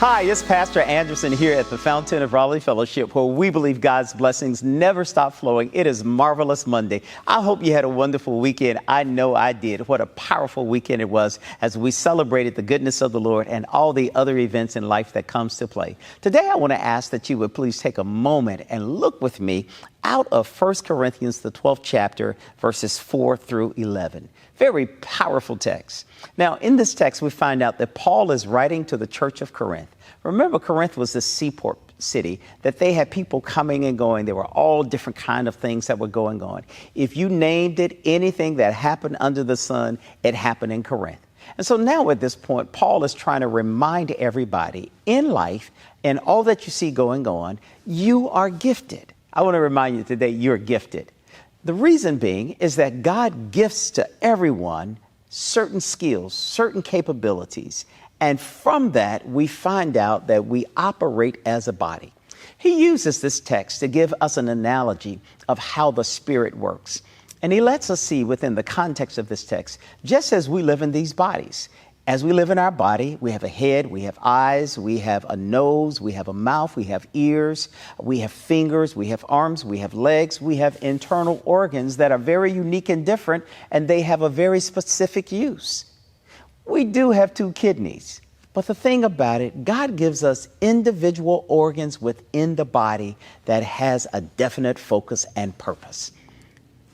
Hi, it's Pastor Anderson here at the Fountain of Raleigh Fellowship, where we believe God's blessings never stop flowing. It is Marvelous Monday. I hope you had a wonderful weekend. I know I did. What a powerful weekend it was as we celebrated the goodness of the Lord and all the other events in life that comes to play. Today, I want to ask that you would please take a moment and look with me out of 1 Corinthians, the 12th chapter, verses 4 through 11. Very powerful text. Now, in this text, we find out that Paul is writing to the church of Corinth. Remember, Corinth was this seaport city that they had people coming and going. There were all different kind of things that were going on. If you named it, anything that happened under the sun, it happened in Corinth. And so now at this point, Paul is trying to remind everybody in life and all that you see going on, you are gifted. I want to remind you today, you're gifted. The reason being is that God gifts to everyone certain skills, certain capabilities. And from that, we find out that we operate as a body. He uses this text to give us an analogy of how the Spirit works. And he lets us see within the context of this text, just as we live in these bodies. As we live in our body, we have a head, we have eyes, we have a nose, we have a mouth, we have ears, we have fingers, we have arms, we have legs, we have internal organs that are very unique and different, and they have a very specific use. We do have 2 kidneys, but the thing about it, God gives us individual organs within the body that has a definite focus and purpose.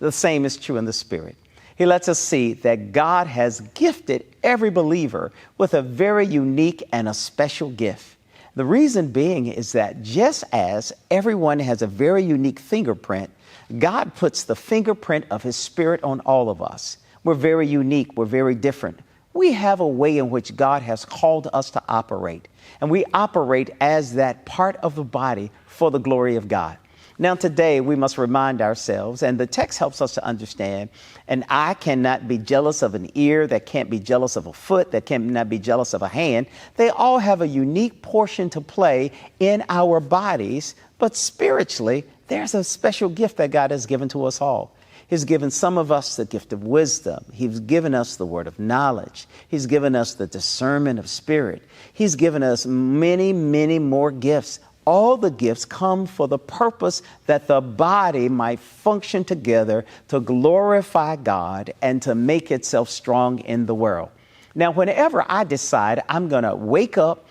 The same is true in the Spirit. He lets us see that God has gifted every believer with a very unique and a special gift. The reason being is that just as everyone has a very unique fingerprint, God puts the fingerprint of His Spirit on all of us. We're very unique. We're very different. We have a way in which God has called us to operate, and we operate as that part of the body for the glory of God. Now, today, we must remind ourselves, and the text helps us to understand, an eye cannot be jealous of an ear, that can't be jealous of a foot, that cannot be jealous of a hand. They all have a unique portion to play in our bodies, but spiritually, there's a special gift that God has given to us all. He's given some of us the gift of wisdom. He's given us the word of knowledge. He's given us the discernment of spirit. He's given us many, many more gifts. All the gifts come for the purpose that the body might function together to glorify God and to make itself strong in the world. Now, whenever I decide I'm going to wake up,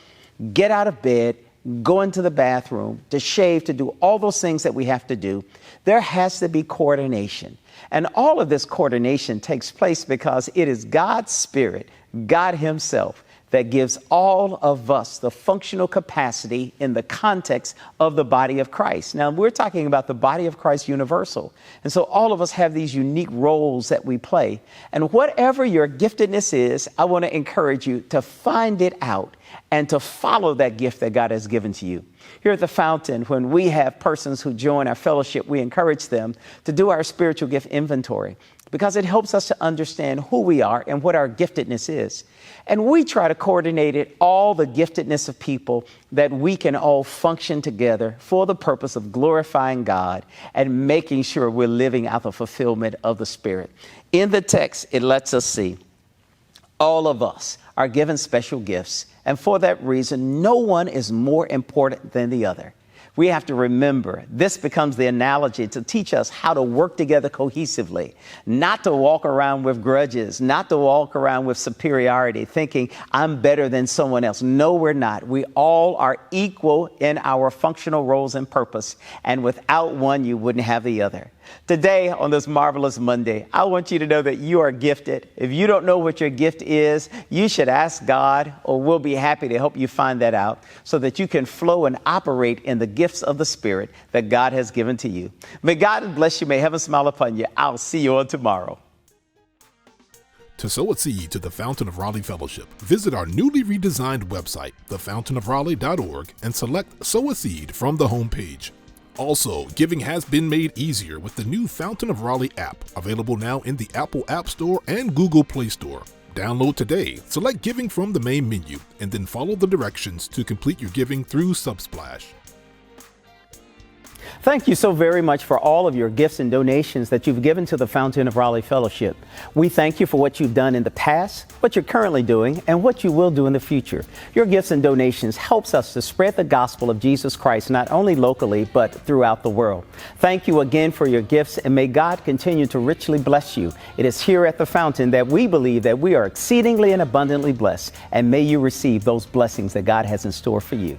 get out of bed, go into the bathroom, to shave, to do all those things that we have to do, there has to be coordination. And all of this coordination takes place because it is God's Spirit, God Himself, that gives all of us the functional capacity in the context of the body of Christ. Now, we're talking about the body of Christ universal. And so all of us have these unique roles that we play. And whatever your giftedness is, I want to encourage you to find it out and to follow that gift that God has given to you. Here at the Fountain, when we have persons who join our fellowship, we encourage them to do our spiritual gift inventory, because it helps us to understand who we are and what our giftedness is. And we try to coordinate it, all the giftedness of people, that we can all function together for the purpose of glorifying God and making sure we're living out the fulfillment of the Spirit. In the text, it lets us see all of us are given special gifts. And for that reason, no one is more important than the other. We have to remember this becomes the analogy to teach us how to work together cohesively, not to walk around with grudges, not to walk around with superiority, thinking I'm better than someone else. No, we're not. We all are equal in our functional roles and purpose. And without one, you wouldn't have the other. Today, on this Marvelous Monday, I want you to know that you are gifted. If you don't know what your gift is, you should ask God, or we'll be happy to help you find that out so that you can flow and operate in the gifts of the Spirit that God has given to you. May God bless you. May heaven smile upon you. I'll see you on tomorrow. To sow a seed to the Fountain of Raleigh Fellowship, visit our newly redesigned website, thefountainofraleigh.org, and select Sow a Seed from the homepage. Also, giving has been made easier with the new Fountain of Raleigh app, available now in the Apple App Store and Google Play Store. Download today, select Giving from the main menu, and then follow the directions to complete your giving through Subsplash. Thank you so very much for all of your gifts and donations that you've given to the Fountain of Raleigh Fellowship. We thank you for what you've done in the past, what you're currently doing, and what you will do in the future. Your gifts and donations helps us to spread the gospel of Jesus Christ, not only locally, but throughout the world. Thank you again for your gifts, and may God continue to richly bless you. It is here at the Fountain that we believe that we are exceedingly and abundantly blessed, and may you receive those blessings that God has in store for you.